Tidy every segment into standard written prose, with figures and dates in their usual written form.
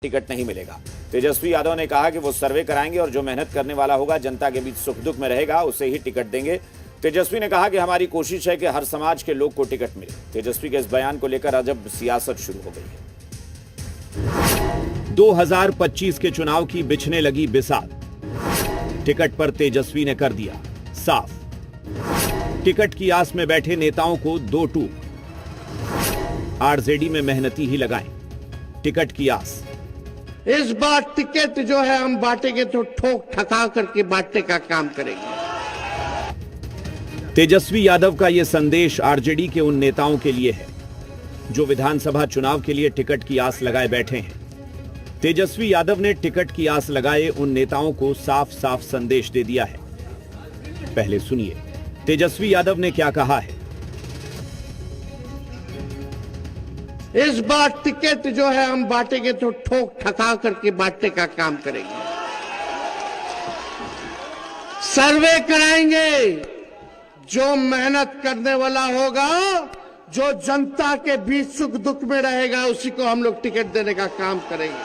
Ticket नहीं मिलेगा। तेजस्वी यादव ने कहा कि वो सर्वे कराएंगे और जो मेहनत करने वाला होगा, जनता के बीच सुख दुख में रहेगा, उसे ही टिकट देंगे। तेजस्वी ने कहा कि हमारी कोशिश है कि हर समाज के लोग को टिकट मिले। तेजस्वी के इस बयान को लेकर अजब सियासत शुरू हो गई है। 2025 के चुनाव की बिछने लगी बिसात। टिकट पर तेजस्वी ने कर दिया साफ। टिकट की आस में बैठे नेताओं को दो टूक। आरजेडी में मेहनती ही लगाएं। टिकट की आस। इस बार टिकट जो है हम बांटेंगे तो ठोक ठका करके बांटने का काम करेंगे। तेजस्वी यादव का यह संदेश आरजेडी के उन नेताओं के लिए है जो विधानसभा चुनाव के लिए टिकट की आस लगाए बैठे हैं। तेजस्वी यादव ने टिकट की आस लगाए उन नेताओं को साफ साफ संदेश दे दिया है। पहले सुनिए तेजस्वी यादव ने क्या कहा है। इस बार टिकट जो है हम बांटेंगे तो ठोक ठका करके बांटने का काम करेंगे। सर्वे कराएंगे, जो मेहनत करने वाला होगा, जो जनता के बीच सुख दुख में रहेगा, उसी को हम लोग टिकट देने का काम करेंगे।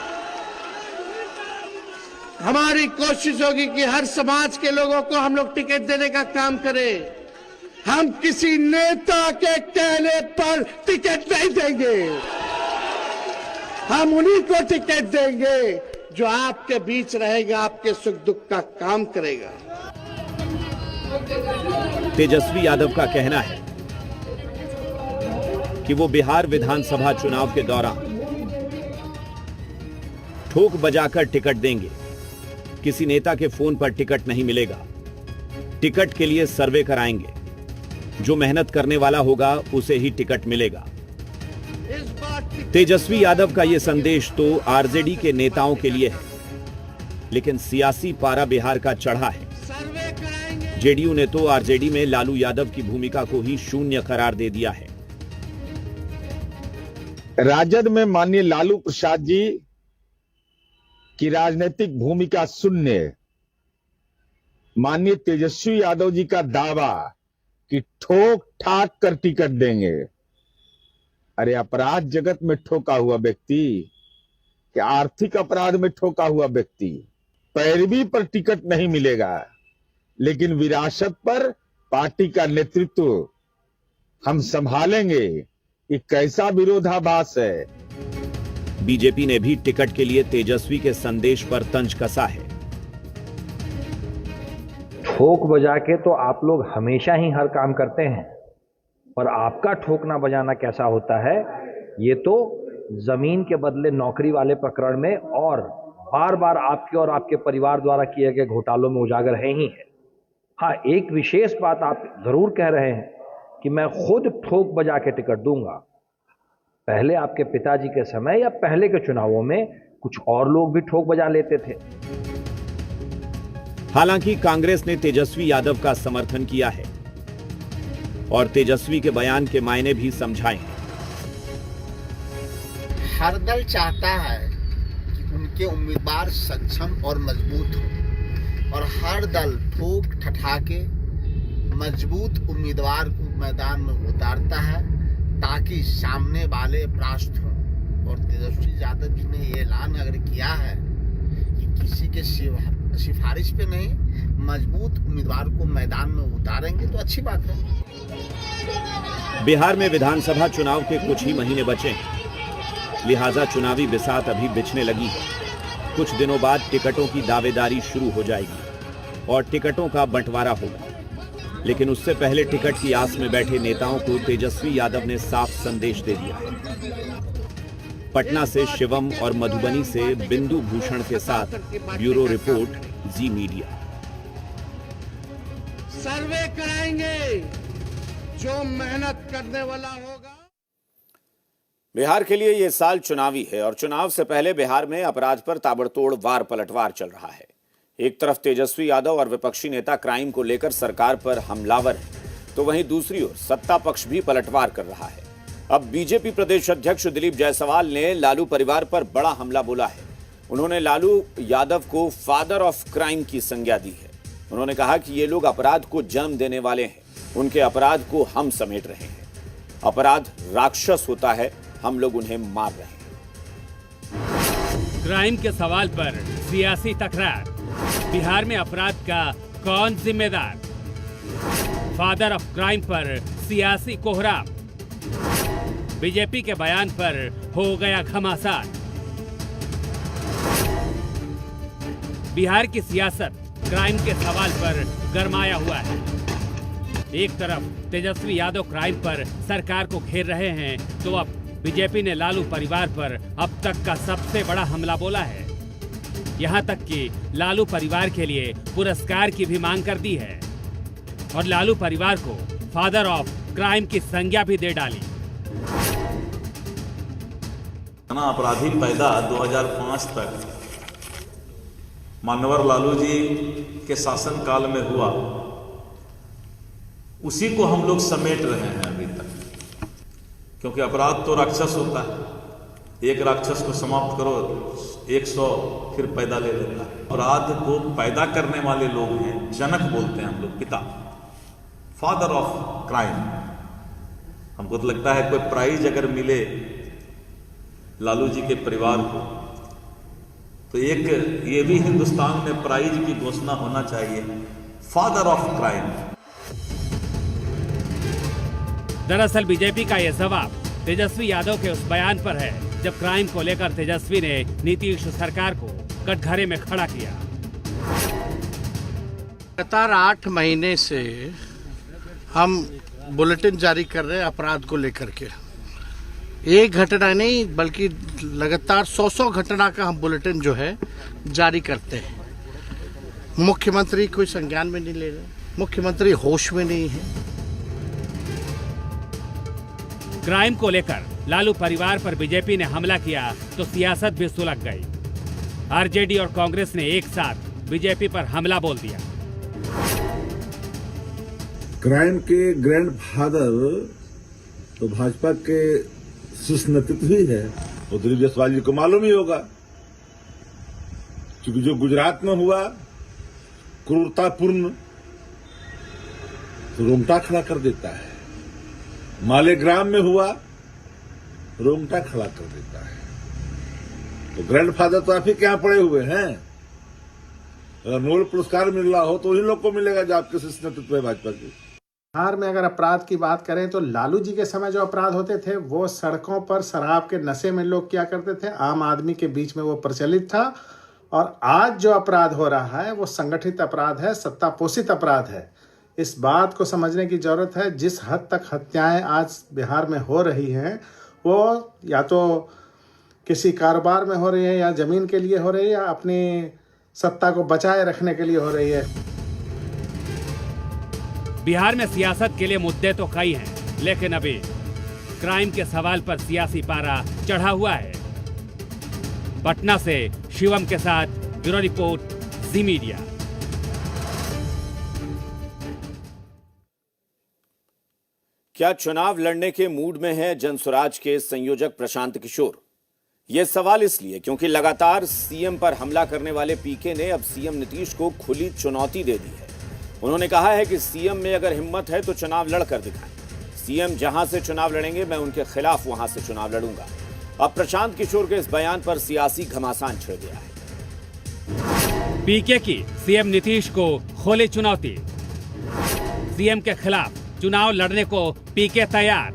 हमारी कोशिश होगी कि हर समाज के लोगों को हम लोग टिकट देने का काम करें। हम किसी नेता के कहने पर टिकट नहीं देंगे। हम उन्हीं को टिकट देंगे जो आपके बीच रहेगा, आपके सुख दुख का काम करेगा। तेजस्वी यादव का कहना है कि वो बिहार विधानसभा चुनाव के दौरान ठोक बजाकर टिकट देंगे। किसी नेता के फोन पर टिकट नहीं मिलेगा। टिकट के लिए सर्वे कराएंगे। जो मेहनत करने वाला होगा, उसे ही टिकट मिलेगा। तेजस्वी यादव का यह संदेश तो आरजेडी के नेताओं के लिए है, लेकिन सियासी पारा बिहार का चढ़ा है। जेडीयू ने तो आरजेडी में लालू यादव की भूमिका को ही शून्य करार दे दिया है। राजद में माननीय लालू प्रसाद जी की राजनीतिक भूमिका शून्य। माननीय तेजस्वी यादव जी का दावा कि ठोक ठाक कर टिकट देंगे। अरे अपराध जगत में ठोका हुआ व्यक्ति, कि आर्थिक अपराध में ठोका हुआ व्यक्ति, पैरवी पर टिकट नहीं मिलेगा, लेकिन विरासत पर पार्टी का नेतृत्व हम संभालेंगे। ये कैसा विरोधाभास है। बीजेपी ने भी टिकट के लिए तेजस्वी के संदेश पर तंज कसा है। ठोक बजा के तो आप लोग हमेशा ही हर काम करते हैं, पर आपका ठोकना बजाना कैसा होता है, ये तो जमीन के बदले नौकरी वाले प्रकरण में और बार बार आपके और आपके परिवार द्वारा किए गए घोटालों में उजागर है ही है। हाँ, एक विशेष बात आप जरूर कह रहे हैं कि मैं खुद ठोक बजा के टिकट दूंगा। पहले आपके पिताजी के समय या पहले के चुनावों में कुछ और लोग भी ठोक बजा लेते थे। हालांकि कांग्रेस ने तेजस्वी यादव का समर्थन किया है और तेजस्वी के बयान के मायने भी समझाए हैं। हर दल चाहता है कि उनके उम्मीदवार सक्षम और मजबूत हो, और हर दल ठोक ठठाके मजबूत उम्मीदवार को मैदान में उतारता है ताकि सामने वाले परास्त हों। और तेजस्वी यादव जी ने ये ऐलान अगर किया है कि किसी के सिफारिश पे नहीं, मजबूत उम्मीदवार को मैदान में उतारेंगे, तो अच्छी बात है। बिहार में विधानसभा चुनाव के कुछ ही महीने बचे हैं, लिहाजा चुनावी बिसात अभी बिछने लगी है। कुछ दिनों बाद टिकटों की दावेदारी शुरू हो जाएगी और टिकटों का बंटवारा होगा, लेकिन उससे पहले टिकट की आस में बैठे नेताओं को तेजस्वी यादव ने साफ संदेश दे दिया है। पटना से शिवम और मधुबनी से बिंदु भूषण के साथ ब्यूरो रिपोर्ट, जी मीडिया। सर्वे कराएंगे, जो मेहनत करने वाला होगा। बिहार के लिए यह साल चुनावी है और चुनाव से पहले बिहार में अपराध पर ताबड़तोड़ वार पलटवार चल रहा है। एक तरफ तेजस्वी यादव और विपक्षी नेता क्राइम को लेकर सरकार पर हमलावर हैं, तो वहीं दूसरी ओर सत्ता पक्ष भी पलटवार कर रहा है। अब बीजेपी प्रदेश अध्यक्ष दिलीप जायसवाल ने लालू परिवार पर बड़ा हमला बोला है। उन्होंने लालू यादव को फादर ऑफ क्राइम की संज्ञा दी है। उन्होंने कहा कि ये लोग अपराध को जन्म देने वाले हैं, उनके अपराध को हम समेट रहे हैं। अपराध राक्षस होता है, हम लोग उन्हें मार रहे हैं। क्राइम के सवाल पर सियासी तकरार, बिहार में अपराध का कौन जिम्मेदार, फादर ऑफ क्राइम पर सियासी कोहराम, बीजेपी के बयान पर हो गया घमासान। बिहार की सियासत क्राइम के सवाल पर गरमाया हुआ है। एक तरफ तेजस्वी यादव क्राइम पर सरकार को घेर रहे हैं, तो अब बीजेपी ने लालू परिवार पर अब तक का सबसे बड़ा हमला बोला है। यहां तक कि लालू परिवार के लिए पुरस्कार की भी मांग कर दी है और लालू परिवार को फादर ऑफ क्राइम की संज्ञा भी दे डाली। अपराधी पैदा 2005 तक मानवर लालू जी के शासन काल में हुआ, उसी को हम लोग समेट रहे हैं अभी तक, क्योंकि अपराध तो राक्षस होता है। एक राक्षस को समाप्त करो, 100 फिर पैदा ले लेता है। अपराध को पैदा करने वाले लोग हैं, जनक बोलते हैं हम लोग, पिता, फादर ऑफ क्राइम। हमको तो लगता है कोई प्राइज अगर मिले लालू जी के परिवार को, तो एक ये भी हिंदुस्तान में प्राइज की घोषणा होना चाहिए, फादर ऑफ क्राइम। दरअसल बीजेपी का यह जवाब तेजस्वी यादव के उस बयान पर है, जब क्राइम को लेकर तेजस्वी ने नीतीश सरकार को कटघरे में खड़ा किया। लगातार 8 महीने से हम बुलेटिन जारी कर रहे हैं अपराध को लेकर के। एक घटना नहीं बल्कि लगातार 100 घटना का हम बुलेटिन जो है जारी करते हैं। मुख्यमंत्री कोई संज्ञान में नहीं ले रहे, मुख्यमंत्री होश में नहीं है। क्राइम को लेकर लालू परिवार पर बीजेपी ने हमला किया तो सियासत भी सुलग गई। आरजेडी और कांग्रेस ने एक साथ बीजेपी पर हमला बोल दिया। क्राइम के ग्रैंडफादर तो भाजपा के शीर्ष नेतृत्व ही है, वो दिलीप जायसवाल जी को मालूम ही होगा, क्योंकि जो गुजरात में हुआ क्रूरतापूर्ण, तो रोंगटा खड़ा कर देता है। मालेग्राम में हुआ, रोंगटा खड़ा कर देता है। तो ग्रैंडफादर तो आप ही के यहां पड़े हुए हैं। अगर नोबेल पुरस्कार मिल रहा हो तो उन्हीं लोग को मिलेगा जो आपके शीर्ष नेतृत्व है भाजपा की। बिहार में अगर अपराध की बात करें तो लालू जी के समय जो अपराध होते थे वो सड़कों पर शराब के नशे में लोग किया करते थे, आम आदमी के बीच में वो प्रचलित था। और आज जो अपराध हो रहा है वो संगठित अपराध है, सत्ता पोषित अपराध है। इस बात को समझने की जरूरत है। जिस हद तक हत्याएं आज बिहार में हो रही हैं वो या तो किसी कारोबार में हो रही है, या जमीन के लिए हो रही है, या अपनी सत्ता को बचाए रखने के लिए हो रही है। बिहार में सियासत के लिए मुद्दे तो कई हैं, लेकिन अभी क्राइम के सवाल पर सियासी पारा चढ़ा हुआ है। पटना से शिवम के साथ ब्यूरो रिपोर्ट, जी मीडिया। क्या चुनाव लड़ने के मूड में है जनसुराज के संयोजक प्रशांत किशोर? यह सवाल इसलिए क्योंकि लगातार सीएम पर हमला करने वाले पीके ने अब सीएम नीतीश को खुली चुनौती दे दी है। उन्होंने कहा है कि सीएम में अगर हिम्मत है तो चुनाव लड़कर दिखाएं। सीएम जहां से चुनाव लड़ेंगे मैं उनके खिलाफ वहां से चुनाव लड़ूंगा। अब प्रशांत किशोर के इस बयान पर सियासी घमासान छिड़ गया है। पीके की सीएम नीतीश को खोली चुनौती। सीएम के खिलाफ चुनाव लड़ने को पीके तैयार।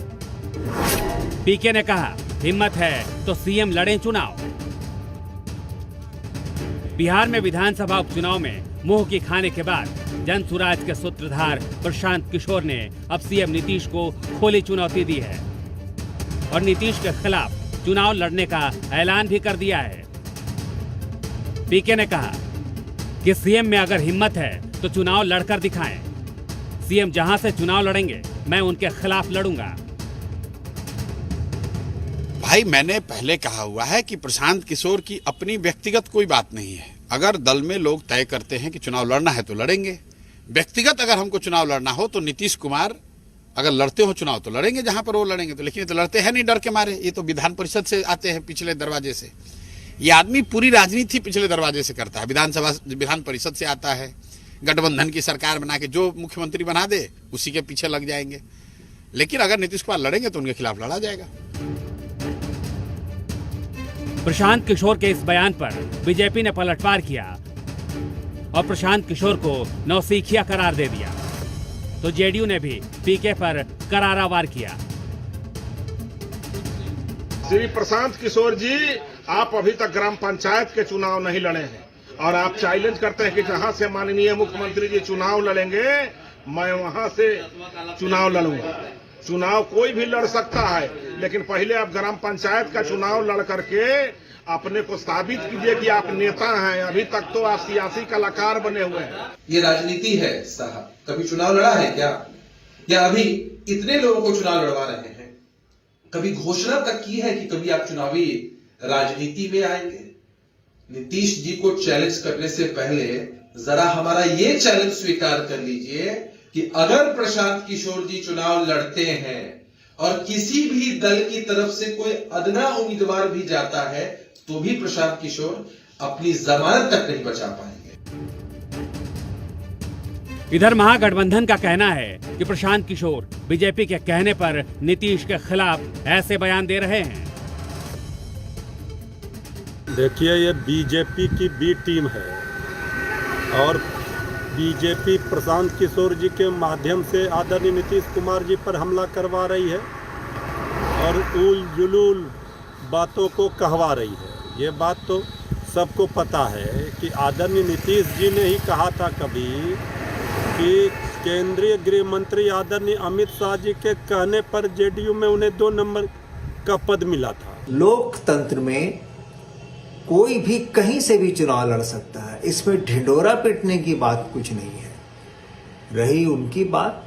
पीके ने कहा हिम्मत है तो सीएम लड़ें चुनाव। बिहार में विधानसभा उपचुनाव में मुंह की खाने के बाद जनसुराज के सूत्रधार प्रशांत किशोर ने अब सीएम नीतीश को खोली चुनौती दी है और नीतीश के खिलाफ चुनाव लड़ने का ऐलान भी कर दिया है। पीके ने कहा कि सीएम में अगर हिम्मत है तो चुनाव लड़कर दिखाएं। सीएम जहां से चुनाव लड़ेंगे मैं उनके खिलाफ लड़ूंगा। भाई मैंने पहले कहा हुआ है कि प्रशांत किशोर की अपनी व्यक्तिगत कोई बात नहीं है। अगर दल में लोग तय करते हैं कि चुनाव लड़ना है तो लड़ेंगे। व्यक्तिगत अगर हमको चुनाव लड़ना हो तो नीतीश कुमार अगर लड़ते हो चुनाव तो लड़ेंगे जहां पर वो लड़ेंगे। तो लेकिन ये तो लड़ते हैं नहीं डर के मारे। ये तो विधान परिषद से आते हैं, पिछले दरवाजे से। ये आदमी पूरी राजनीति पिछले दरवाजे से करता है। विधान परिषद से आता है, गठबंधन की सरकार बना के जो मुख्यमंत्री बना दे उसी के पीछे लग जाएंगे। लेकिन अगर नीतीश कुमार लड़ेंगे तो उनके खिलाफ लड़ा जाएगा। प्रशांत किशोर के इस बयान पर बीजेपी ने पलटवार किया और प्रशांत किशोर को नौसिखिया करार दे दिया, तो जेडीयू ने भी पीके पर करारा वार किया। श्री प्रशांत किशोर जी, आप अभी तक ग्राम पंचायत के चुनाव नहीं लड़े हैं और आप चैलेंज करते हैं कि जहां से माननीय मुख्यमंत्री जी चुनाव लड़ेंगे मैं वहां से चुनाव लड़ूंगा। चुनाव कोई भी लड़ सकता है, लेकिन पहले आप ग्राम पंचायत का चुनाव लड़ करके अपने को साबित कीजिए कि आप नेता हैं। अभी तक तो आप सियासी कलाकार बने हुए हैं। ये राजनीति है साहब। कभी चुनाव लड़ा है क्या? या अभी इतने लोगों को चुनाव लड़वा रहे हैं? कभी घोषणा तक की है कि कभी आप चुनावी राजनीति में आएंगे? नीतीश जी को चैलेंज करने से पहले जरा हमारा ये चैलेंज स्वीकार कर लीजिए कि अगर प्रशांत किशोर जी चुनाव लड़ते हैं और किसी भी दल की तरफ से कोई अदना उम्मीदवार भी जाता है तो भी प्रशांत किशोर अपनी जमानत तक नहीं बचा पाएंगे। इधर महागठबंधन का कहना है कि प्रशांत किशोर बीजेपी के कहने पर नीतीश के खिलाफ ऐसे बयान दे रहे हैं। देखिए, ये बीजेपी की बी टीम है और बीजेपी प्रशांत किशोर जी के माध्यम से आदरणीय नीतीश कुमार जी पर हमला करवा रही है और उल जुलूल बातों को कहवा रही है। ये बात तो सबको पता है कि आदरणीय नीतीश जी ने ही कहा था कभी कि केंद्रीय गृह मंत्री आदरणीय अमित शाह जी के कहने पर जेडीयू में उन्हें 2 नंबर का पद मिला था। लोकतंत्र में कोई भी कहीं से भी चुनाव लड़ सकता है, इसमें ढिंढोरा पीटने की बात कुछ नहीं है। रही उनकी बात,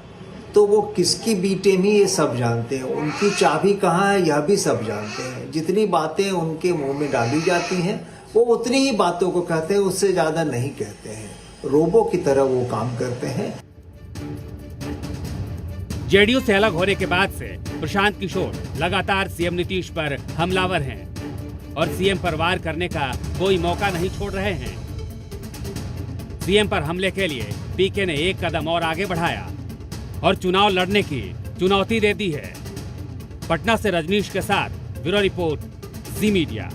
तो वो किसकी बी टीम ही ये सब जानते हैं, उनकी चाबी कहाँ है यह भी सब जानते हैं। जितनी बातें उनके मुंह में डाली जाती हैं वो उतनी ही बातों को कहते हैं, उससे ज्यादा नहीं कहते हैं। रोबो की तरह वो काम करते हैं। जेडीयू से अलग होने के बाद से प्रशांत किशोर लगातार सीएम नीतीश पर हमलावर हैं और सीएम पर वार करने का कोई मौका नहीं छोड़ रहे हैं। सीएम पर हमले के लिए पीके ने एक कदम और आगे बढ़ाया और चुनाव लड़ने की चुनौती दे दी है। पटना से रजनीश के साथ ब्यूरो रिपोर्ट, जी मीडिया।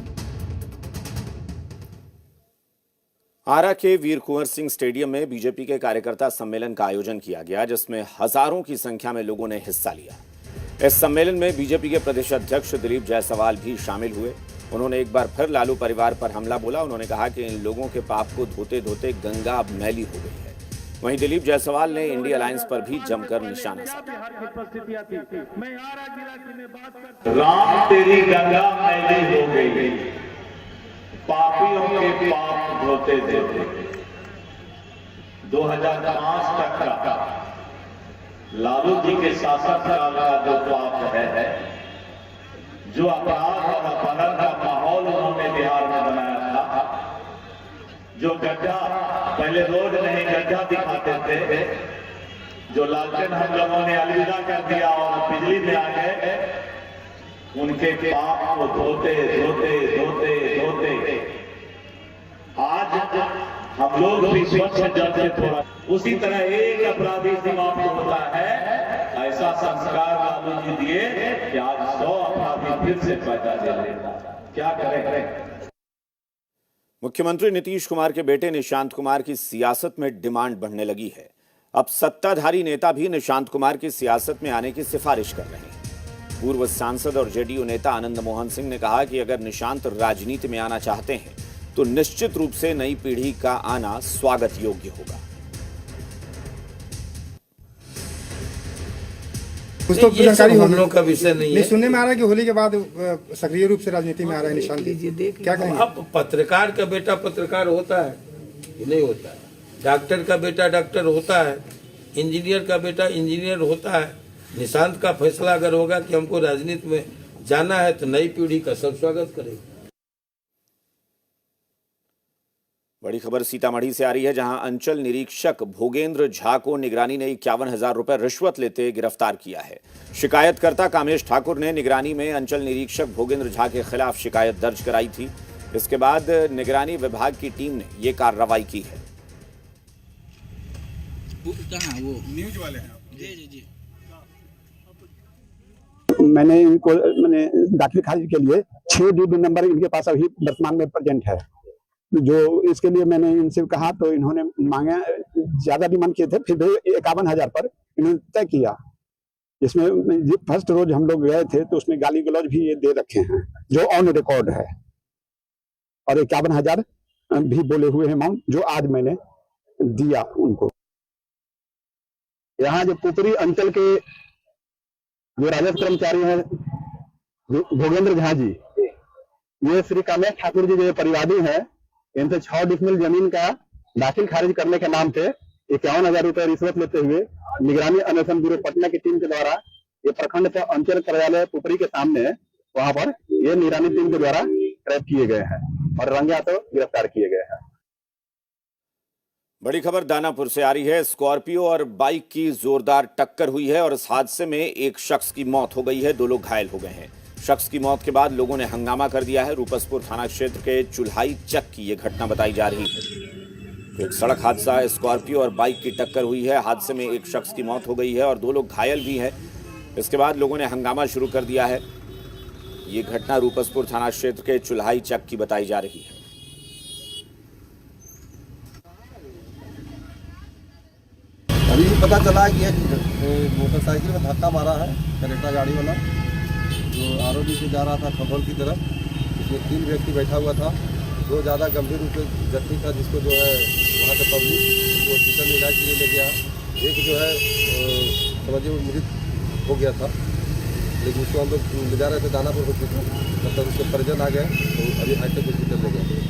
आरा के वीर कुंवर सिंह स्टेडियम में बीजेपी के कार्यकर्ता सम्मेलन का आयोजन किया गया, जिसमें हजारों की संख्या में लोगों ने हिस्सा लिया। इस सम्मेलन में बीजेपी के प्रदेश अध्यक्ष दिलीप जायसवाल भी शामिल हुए। उन्होंने एक बार फिर लालू परिवार पर हमला बोला। उन्होंने कहा कि इन लोगों के पाप को धोते धोते गंगा अब मैली हो गई है। वहीं दिलीप जायसवाल ने इंडिया अलायंस पर भी जमकर निशाना साधा। राम तेरी गंगा मैली हो गई, पापियों के पाप धोते धोते। 2005 तक का लालू जी के शासनकाल का जो पाप है, जो अपराध और अपहरण का माहौल उन्होंने बिहार में बनाया था, जो गड्ढा पहले रोड नहीं गड्ढा दिखाते थे, जो लालटेन हम लोगों ने अलविदा कर दिया और बिजली में आ गए, उनके पाप को धोते धोते धोते धोते आज हम लोग भी स्वच्छ जल से थोड़ा उसी तरह एक अपराधी समाप्त होता है, ऐसा संस्कार लालू जी दिए कि आज 100 अपराधी फिर से पैदा दे लेगा। क्या करें? मुख्यमंत्री नीतीश कुमार के बेटे निशांत कुमार की सियासत में डिमांड बढ़ने लगी है। अब सत्ताधारी नेता भी निशांत कुमार की सियासत में आने की सिफारिश कर रहे हैं। पूर्व सांसद और जेडीयू नेता आनंद मोहन सिंह ने कहा कि अगर निशांत राजनीति में आना चाहते हैं तो निश्चित रूप से नई पीढ़ी का आना स्वागत योग्य होगा। कुछ तो जानकारी हम लोग का विषय नहीं है। सुनने में आ रहा है कि होली के बाद सक्रिय रूप से राजनीति में आ रहा है निशांत। क्या कहेंगे? अब पत्रकार का बेटा पत्रकार होता है कि नहीं होता है, डॉक्टर का बेटा डॉक्टर होता है, इंजीनियर का बेटा इंजीनियर होता है। निशांत का फैसला अगर होगा कि हमको राजनीति में जाना है तो नई पीढ़ी का सब स्वागत करेगा। बड़ी खबर सीतामढ़ी से आ रही है, जहां अंचल निरीक्षक भोगेंद्र झा को निगरानी ने 51,000 रुपए रिश्वत लेते गिरफ्तार किया है। शिकायतकर्ता कामेश ठाकुर ने निगरानी में अंचल निरीक्षक भोगेंद्र झा के खिलाफ शिकायत दर्ज कराई थी। इसके बाद निगरानी विभाग की टीम ने ये कार्रवाई की है। कहाँ वो न्यूज वाले हैं? जी जी जी। मैंने इनको मैंने दाखिल खारिज के लिए 6 DB नंबर इनके पास अभी वर्तमान में प्रेजेंट है। जो इसके लिए मैंने इनसे कहा तो इन्होंने मांगे, ज्यादा डिमांड किए थे, फिर भी 51,000 पर इन्होंने तय किया। इसमें फर्स्ट रोज हम लोग गए थे तो उसमें गाली गलौज भी ये दे रखे हैं जो ऑन रिकॉर्ड है, और 51,000 भी बोले हुए हैं अमाउंट, जो आज मैंने दिया उनको। यहाँ जो पुपरी अंचल के जो राजस्व कर्मचारी हैं भोगेंद्र झा जी, ये श्री कामेश ठाकुर जी जो परिवादी हैं, इनसे 6 डिसमिल जमीन का दाखिल खारिज करने के नाम से 51,000 रुपए रिश्वत लेते हुए निगरानी अन्वेषण ब्यूरो पटना की टीम के द्वारा ये प्रखंड अंचल कार्यालय पुपरी के सामने वहां पर ये निगरानी टीम के द्वारा ट्रैप किए गए हैं और रंगे हाथों गिरफ्तार किए गए हैं। बड़ी खबर दानापुर से आ रही है। स्कॉर्पियो और बाइक की जोरदार टक्कर हुई है और इस हादसे में एक शख्स की मौत हो गई है, 2 लोग घायल हो गए हैं। शख्स की मौत के बाद लोगों ने हंगामा कर दिया है। रूपसपुर थाना क्षेत्र के चुल्हाई चक की ये घटना बताई जा रही है। एक सड़क हादसा है, स्कॉर्पियो और बाइक की टक्कर हुई है। हादसे में एक शख्स की मौत हो गई है और 2 लोग घायल भी हैं। इसके बाद लोगों ने हंगामा शुरू कर दिया है। ये घटना रूपसपुर थाना क्षेत्र के चुल्हाई चक की बताई जा रही है। अभी पता चला है कि एक मोटरसाइकिल में धक्का मारा है करेटा गाड़ी वाला, जो आरोडी से जा रहा था खबर की तरफ। इसमें 3 व्यक्ति बैठा हुआ था, 2 ज़्यादा गंभीर रूप से जख्मी था, जिसको जो है वहाँ के पब्लिक को हॉस्पिटल में इलाज के लिए ले गया। एक जो है समझिए मृत हो गया था, लेकिन उसको हम लोग ले जा रहे थे दानापुर हॉस्पिटल, जब तक उसके परिजन आ गए तो अभी हाईटेक हॉस्पिटल ले गए।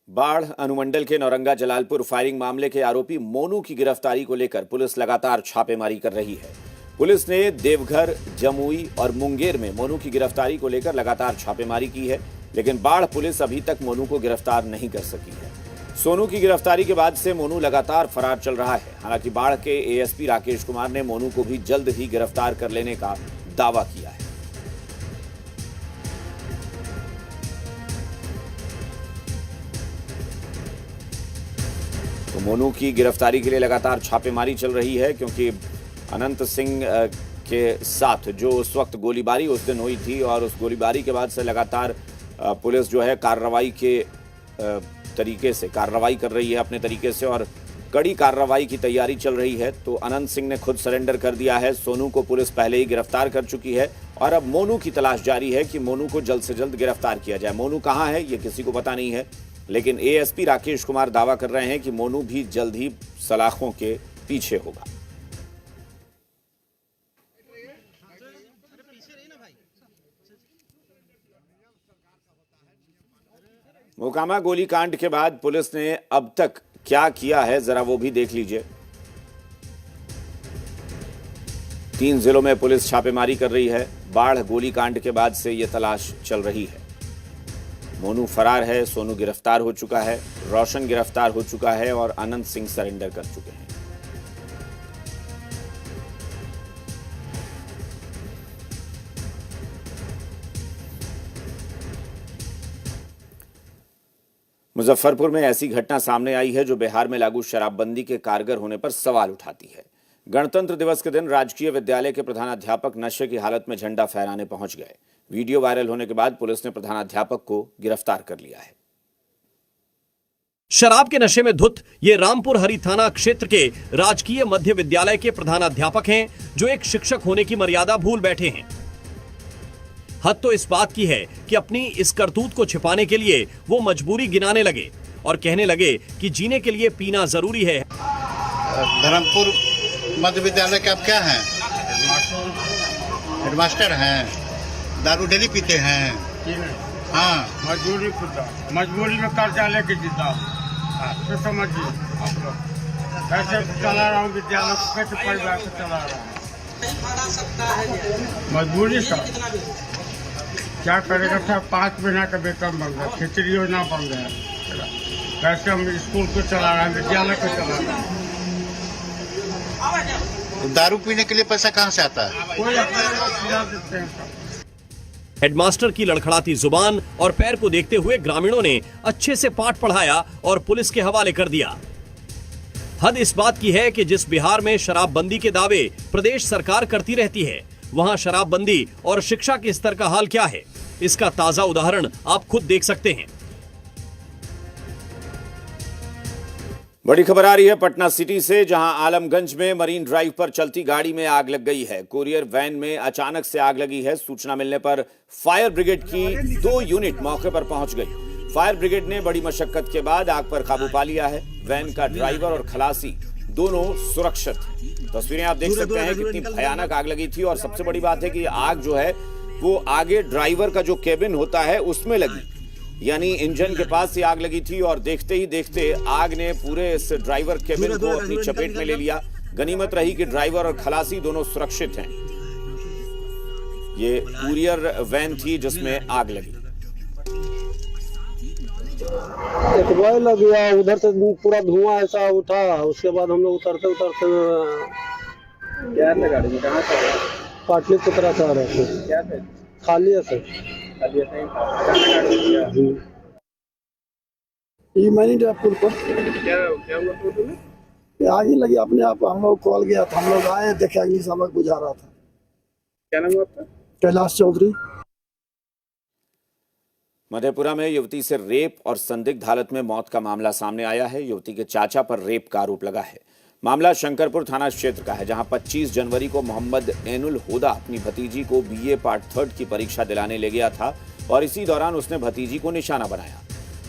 बाढ़ अनुमंडल के नौरंगा जलालपुर फायरिंग मामले के आरोपी मोनू की गिरफ्तारी को लेकर पुलिस लगातार छापेमारी कर रही है। पुलिस ने देवघर, जमुई और मुंगेर में मोनू की गिरफ्तारी को लेकर लगातार छापेमारी की है, लेकिन बाढ़ पुलिस अभी तक मोनू को गिरफ्तार नहीं कर सकी है। सोनू की गिरफ्तारी के बाद से मोनू लगातार फरार चल रहा है। हालांकि बाढ़ के एएसपी राकेश कुमार ने मोनू को भी जल्द ही गिरफ्तार कर लेने का दावा किया है। तो मोनू की गिरफ्तारी के लिए लगातार छापेमारी चल रही है, क्योंकि अनंत सिंह के साथ जो उस वक्त गोलीबारी उस दिन हुई थी और उस गोलीबारी के बाद से लगातार पुलिस जो है कार्रवाई के तरीके से कार्रवाई कर रही है अपने तरीके से, और कड़ी कार्रवाई की तैयारी चल रही है। तो अनंत सिंह ने खुद सरेंडर कर दिया है। सोनू को पुलिस पहले ही गिरफ्तार कर चुकी है और अब मोनू की तलाश जारी है कि मोनू को जल्द से जल्द गिरफ्तार किया जाए। मोनू कहाँ है ये किसी को पता नहीं है, लेकिन एएसपी राकेश कुमार दावा कर रहे हैं कि मोनू भी जल्द ही सलाखों के पीछे होगा। मोकामा गोलीकांड के बाद पुलिस ने अब तक क्या किया है जरा वो भी देख लीजिए। 3 जिलों में पुलिस छापेमारी कर रही है। बाढ़ गोलीकांड के बाद से ये तलाश चल रही है। मोनू फरार है, सोनू गिरफ्तार हो चुका है, रोशन गिरफ्तार हो चुका है और अनंत सिंह सरेंडर कर चुके हैं। मुजफ्फरपुर में ऐसी घटना सामने आई है जो बिहार में लागू शराबबंदी के कारगर होने पर सवाल उठाती है। गणतंत्र दिवस के दिन राजकीय विद्यालय के प्रधानाध्यापक नशे की हालत में झंडा फहराने पहुंच गए। वीडियो वायरल होने के बाद पुलिस ने प्रधानाध्यापक को गिरफ्तार कर लिया है। शराब के नशे में धुत ये रामपुर हरी थाना क्षेत्र के राजकीय मध्य विद्यालय के प्रधानाध्यापक हैं, जो एक शिक्षक होने की मर्यादा भूल बैठे हैं। हद तो इस बात की है कि अपनी इस करतूत को छिपाने के लिए वो मजबूरी गिनाने लगे और कहने लगे कि जीने के लिए पीना जरूरी है। धर्मपुर मध्य विद्यालय के आप क्या हैं? हेडमास्टर हैं। दारू डेली पीते हैं? हाँ, मजबूरी में कर्जा लेके जीता हूँ, तो समझिए आप लोग कैसे चला रहा हूँ विद्यालय को, कैसे परिवार को चला रहा हूँ। मजबूरी का क्या करेगा था, 5 महीना का वेतन बन गया, खिचड़ी योजना बन गया, कैसे हम स्कूल को चला रहे हैं, विद्यालय को चला रहे हैं। दारू पीने के लिए पैसा कहाँ से आता है? कोई अपने देते हैं। हेडमास्टर की लड़खड़ाती जुबान और पैर को देखते हुए ग्रामीणों ने अच्छे से पाठ पढ़ाया और पुलिस के हवाले कर दिया। हद इस बात की है कि जिस बिहार में शराबबंदी के दावे प्रदेश सरकार करती रहती है, वहां शराबबंदी और शिक्षा के स्तर का हाल क्या है, इसका ताजा उदाहरण आप खुद देख सकते हैं। बड़ी खबर आ रही है पटना सिटी से, जहां आलमगंज में मरीन ड्राइव पर चलती गाड़ी में आग लग गई है। कुरियर वैन में अचानक से आग लगी है। सूचना मिलने पर फायर ब्रिगेड की 2 यूनिट मौके पर पहुंच गई। फायर ब्रिगेड ने बड़ी मशक्कत के बाद आग पर काबू पा लिया है। वैन का ड्राइवर और खलासी दोनों सुरक्षित हैं। तस्वीरें आप देख सकते हैं कितनी भयानक आग लगी थी। और सबसे बड़ी बात है कि आग जो है वो आगे ड्राइवर का जो केबिन होता है उसमें लगी, यानी इंजन के पास ही आग लगी थी। और देखते ही देखते आग ने पूरे इस ड्राइवर केबिन को अपनी चपेट में ले लिया। गनीमत रही कि ड्राइवर और खलासी दोनों सुरक्षित हैं। ये कुरियर वैन थी जिसमें आग लगी। एक बॉय लग गया, उधर से पूरा धुआं ऐसा उठा। उसके बाद हम लोग उतरते क्या था गाड़ी में, कहाँ से पाटली की तरफ आ रहे थे। क्या थे? खाली है सर। ये मैंने पुल पर क्या हुआ तो आग ही लगी अपने आप। हम लोग कॉल गया था, हम लोग आए, देखे अग्नि शामक बुझा रहा था। क्या नाम है आपका? कैलाश चौधरी। मधेपुरा में युवती से रेप और संदिग्ध हालत में मौत का मामला सामने आया है। युवती के चाचा पर रेप का आरोप लगा है। मामला शंकरपुर थाना क्षेत्र का है, जहां 25 जनवरी को मोहम्मद एनुल हुदा अपनी भतीजी को बीए पार्ट 3 की परीक्षा दिलाने ले गया था और इसी दौरान उसने भतीजी को निशाना बनाया,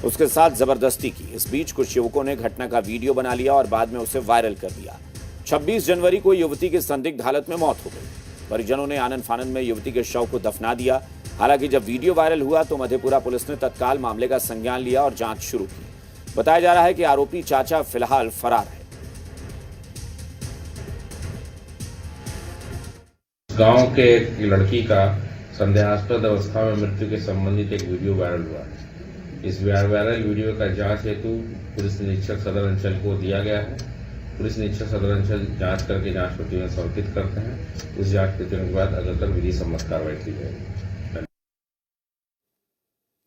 उसके साथ जबरदस्ती की। इस बीच कुछ युवकों ने घटना का वीडियो बना लिया और बाद में उसे वायरल कर दिया। 26 जनवरी को युवती की संदिग्ध हालत में मौत हो गई। परिजनों ने आनन फानन में युवती के शव को दफना दिया। हालांकि जब वीडियो वायरल हुआ तो मधेपुरा पुलिस ने तत्काल मामले का संज्ञान लिया और जांच शुरू की। बताया जा रहा है कि आरोपी चाचा फिलहाल फरार है। गांव के एक लड़की का संदेहास्पद अवस्था में मृत्यु के संबंधित एक वीडियो वायरल हुआ है। इस वायरल वीडियो का जांच हेतु पुलिस निरीक्षक सदर अंचल को दिया गया है। पुलिस निरीक्षक सदर अंचल जांच करके जांच प्रतिवेदन समर्पित करते हैं। उस जांच प्रतिवेदन के बाद अग्रतर विधि सम्मत कार्रवाई की जाएगी।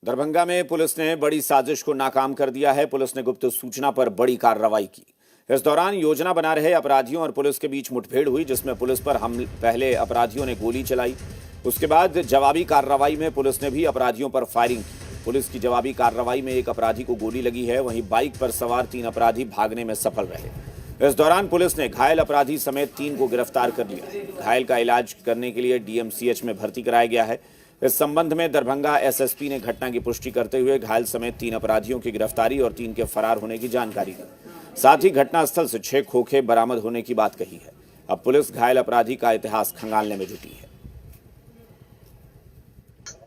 दरभंगा में पुलिस ने बड़ी साजिश को नाकाम कर दिया है। पुलिस ने गुप्त सूचना पर बड़ी कार्रवाई की। इस दौरान योजना बना रहे अपराधियों और पुलिस के बीच मुठभेड़ हुई, जिसमें पुलिस पर पहले अपराधियों ने गोली चलाई। उसके बाद जवाबी कार्रवाई में पुलिस ने भी अपराधियों पर फायरिंग की। पुलिस की जवाबी कार्रवाई में एक अपराधी को गोली लगी है। वहीं बाइक पर सवार 3 अपराधी भागने में सफल रहे। इस दौरान पुलिस ने घायल अपराधी समेत 3 को गिरफ्तार कर लिया। घायल का इलाज करने के लिए डीएमसीएच में भर्ती कराया गया है। इस संबंध में दरभंगा एसएसपी ने घटना की पुष्टि करते हुए घायल समेत 3 अपराधियों की गिरफ्तारी और 3 के फरार होने की जानकारी दी। साथ ही घटनास्थल से 6 खोखे बरामद होने की बात कही है। अब पुलिस घायल अपराधी का इतिहास खंगालने में जुटी है।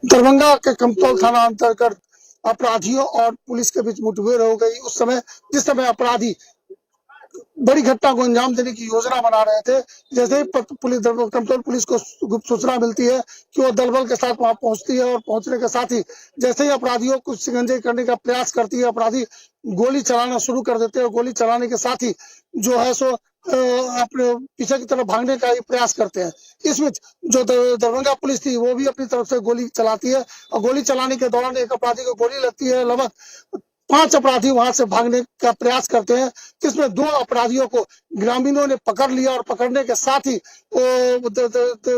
दरभंगा के कमतौल थाना अंतर्गत अपराधियों और पुलिस के बीच मुठभेड़ हो गई। उस समय जिस समय अपराधी बड़ी घटना को अंजाम देने की योजना बना रहे थे, जैसे ही कमतौल पुलिस को गुप्त सूचना मिलती है कि वो दलबल के साथ वहां पहुंचती है और पहुंचने के साथ ही जैसे ही अपराधियों को शिकंजे करने का प्रयास करती है, अपराधी गोली चलाना शुरू कर देते हैं। गोली चलाने के साथ ही जो है सो अपने पीछे की तरफ भागने का ही प्रयास करते हैं। इस बीच जो दरभंगा पुलिस थी वो भी अपनी तरफ से गोली चलाती है और गोली चलाने के दौरान एक अपराधी को गोली लगती है। लगभग 5 अपराधी वहां से भागने का प्रयास करते हैं, जिसमें 2 अपराधियों को ग्रामीणों ने पकड़ लिया और पकड़ने के साथ ही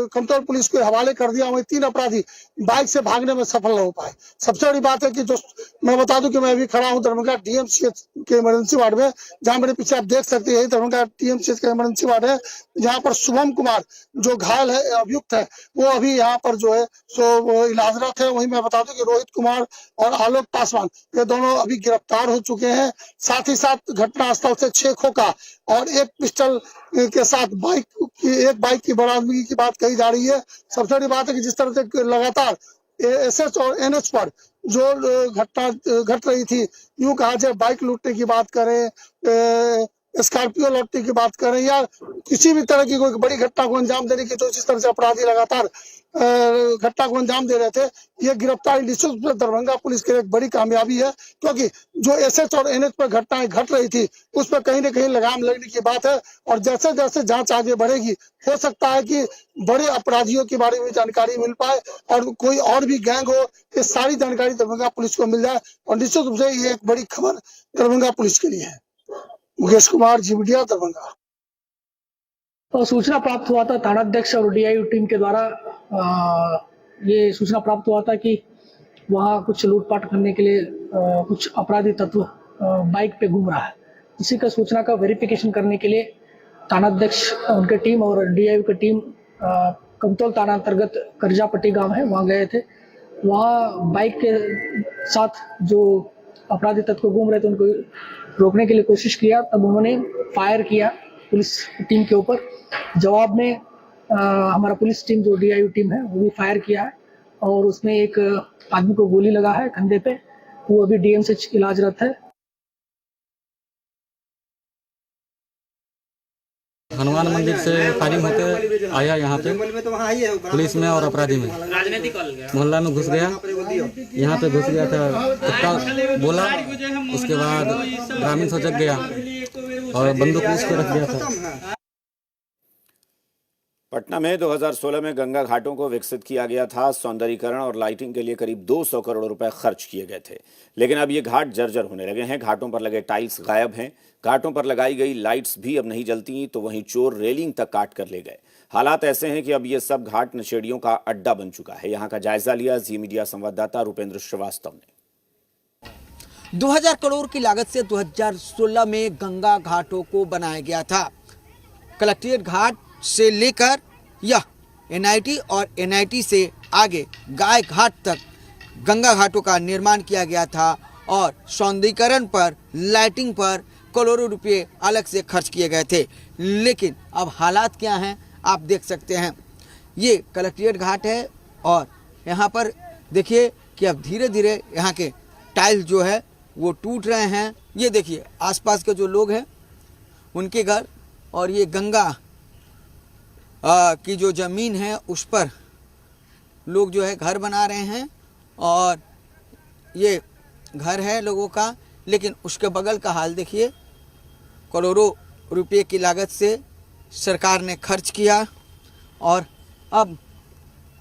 कमतौल पुलिस को हवाले कर दिया। वहीं 3 अपराधी बाइक से भागने में सफल हो पाए। सबसे बड़ी बात है कि जो मैं बता दूं कि मैं अभी खड़ा हूं दरभंगा डीएमसीएच के इमरजेंसी वार्ड में, जहां मेरे पीछे आप देख सकते हैं दरभंगा डीएमसीएच का इमरजेंसी वार्ड है, जहां पर शुभम कुमार जो घायल है, अभियुक्त है, वो अभी यहाँ पर जो है सो इलाजरत है। वहीं मैं बता दूं कि रोहित कुमार और आलोक पासवान ये दोनों अभी गिरफ्तार हो चुके हैं। साथ ही साथ घटनास्थल से 6 खोखा और 1 पिस्टल के साथ एक बाइक की बरामदगी की बात कही जा रही है। सबसे बड़ी बात है कि जिस तरह से लगातार एसएच और एनएच पर जो घटना घट रही थी, यूं कहा जाए बाइक लूटने की बात करें, स्कॉर्पियो लूटने की बात करें या किसी भी तरह की कोई बड़ी घटना को अंजाम देने की, जो जिस तरह से अपराधी लगातार घटना को अंजाम दे रहे थे, ये गिरफ्तारी निश्चित रूप से दरभंगा पुलिस के लिए एक बड़ी कामयाबी है। क्योंकि जो एसएच और एनएच पर घटनाएं घट रही थी उस पर कहीं न कहीं लगाम लगने की बात है। और जैसे जैसे जांच आगे बढ़ेगी, हो सकता है कि बड़े अपराधियों के बारे में जानकारी मिल पाए और कोई और भी गैंग हो, ये सारी जानकारी दरभंगा पुलिस को मिल जाए। और निश्चित रूप से ये एक बड़ी खबर दरभंगा पुलिस के लिए है। मुकेश कुमार, जीविडिया, दरभंगा। सूचना प्राप्त हुआ था थानाध्यक्ष और डीआईयू टीम के द्वारा ये सूचना प्राप्त हुआ था कि वहाँ कुछ लूटपाट करने के लिए कुछ अपराधी तत्व बाइक पे घूम रहा है। इसी का सूचना का वेरिफिकेशन करने के लिए थानाध्यक्ष, उनके टीम और डीआईयू की टीम कमतौल थाना अंतर्गत करजापट्टी गांव है, वहाँ गए थे। वहाँ बाइक के साथ जो अपराधी तत्व घूम रहे थे उनको रोकने के लिए कोशिश किया, तब उन्होंने फायर किया पुलिस टीम के ऊपर। जवाब में हमारा पुलिस टीम जो डीआईयू टीम है वो भी फायर किया है और उसमें एक आदमी को गोली लगा है कंधे पे, वो अभी डीएमसीएच इलाजरत है। हनुमान मंदिर से फायरिंग होकर आया यहाँ पे पुलिस में और अपराधी में मोहल्ला में घुस गया। यहाँ पे घुस गया था, कुत्ता बोला, उसके बाद ग्रामीण से जग गया और बंदूक उसको रख दिया था। पटना में 2016 में गंगा घाटों को विकसित किया गया था। सौंदर्यीकरण और लाइटिंग के लिए करीब 200 करोड़ रुपए खर्च किए गए थे, लेकिन अब ये घाट जर्जर होने लगे हैं। घाटों पर लगे टाइल्स गायब हैं, घाटों पर लगाई गई लाइट्स भी अब नहीं जलती, तो वहीं चोर रेलिंग तक काट कर ले गए। हालात ऐसे हैं कि अब ये सब घाट नशेड़ियों का अड्डा बन चुका है। यहाँ का जायजा लिया जी मीडिया संवाददाता रुपेंद्र श्रीवास्तव ने। 2000 करोड़ की लागत से 2016 में गंगा घाटों को बनाया गया था। कलेक्ट्रेट घाट से लेकर यह एनआईटी और एनआईटी से आगे गाय घाट तक गंगा घाटों का निर्माण किया गया था और सौंदर्यीकरण पर, लाइटिंग पर करोड़ों रुपए अलग से खर्च किए गए थे। लेकिन अब हालात क्या हैं आप देख सकते हैं। ये कलेक्ट्रेट घाट है और यहाँ पर देखिए कि अब धीरे धीरे यहाँ के टाइल्स जो है वो टूट रहे हैं। ये देखिए आसपास के जो लोग हैं उनके घर, और ये गंगा की जो ज़मीन है उस पर लोग जो है घर बना रहे हैं और ये घर है लोगों का, लेकिन उसके बगल का हाल देखिए। करोड़ों रुपए की लागत से सरकार ने खर्च किया और अब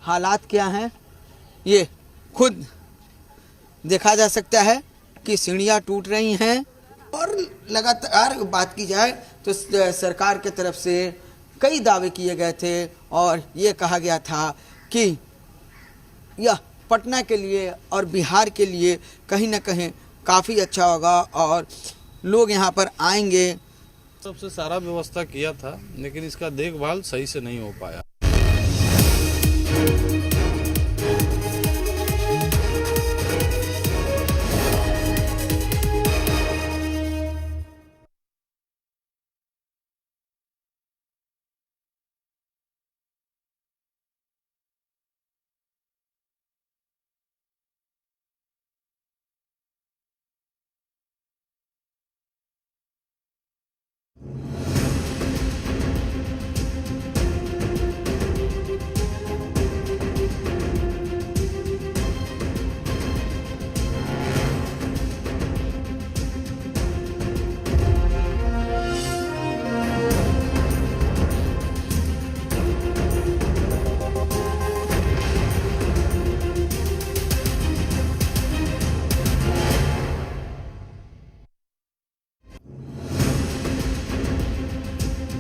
हालात क्या हैं ये खुद देखा जा सकता है कि सीढ़ियाँ टूट रही हैं। और लगातार बात की जाए तो सरकार के तरफ से कई दावे किए गए थे और ये कहा गया था कि यह पटना के लिए और बिहार के लिए कहीं ना कहीं काफ़ी अच्छा होगा और लोग यहाँ पर आएंगे। सबसे सारा व्यवस्था किया था, लेकिन इसका देखभाल सही से नहीं हो पाया।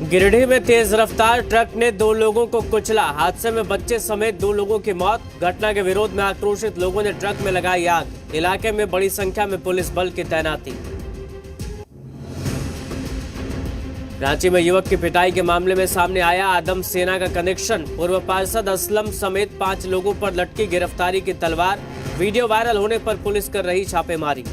गिरिडीह में तेज रफ्तार ट्रक ने 2 लोगों को कुचला। हादसे में बच्चे समेत 2 लोगों की मौत। घटना के विरोध में आक्रोशित लोगों ने ट्रक में लगाई आग। इलाके में बड़ी संख्या में पुलिस बल की तैनाती। रांची में युवक की पिटाई के मामले में सामने आया आदम सेना का कनेक्शन। पूर्व पार्षद असलम समेत 5 लोगों पर लटकी गिरफ्तारी की तलवार। वीडियो वायरल होने पर पुलिस कर रही छापेमारी।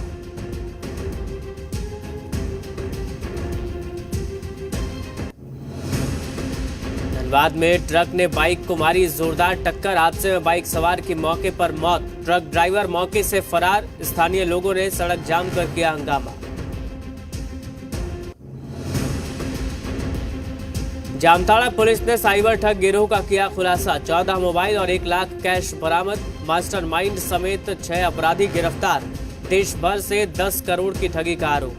धनबाद में ट्रक ने बाइक को मारी जोरदार टक्कर। हादसे में बाइक सवार की मौके पर मौत। ट्रक ड्राइवर मौके से फरार। स्थानीय लोगों ने सड़क जाम कर किया हंगामा। जामताड़ा पुलिस ने साइबर ठग गिरोह का किया खुलासा। 14 मोबाइल और 1 लाख कैश बरामद। मास्टरमाइंड समेत 6 अपराधी गिरफ्तार। देश भर से 10 करोड़ की ठगी का आरोप।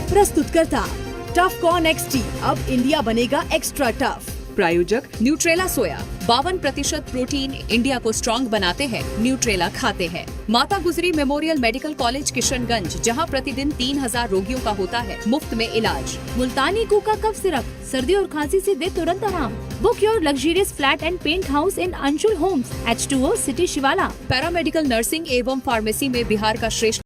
प्रस्तुतकर्ता टफकॉन XT, अब इंडिया बनेगा एक्स्ट्रा टफ। प्रायोजक न्यूट्रेला सोया। 52% प्रोटीन इंडिया को स्ट्रॉन्ग बनाते हैं। न्यूट्रेला खाते हैं। माता गुजरी मेमोरियल मेडिकल कॉलेज किशनगंज, जहां प्रतिदिन 3000 रोगियों का होता है मुफ्त में इलाज। मुल्तानी कूका कफ सिरप, सर्दी और खांसी से दे तुरंत आराम। Book your luxurious flat and penthouse in Anshul homes, H2O city Shivala. Paramedical nursing एवं फार्मेसी में बिहार का श्रेष्ठ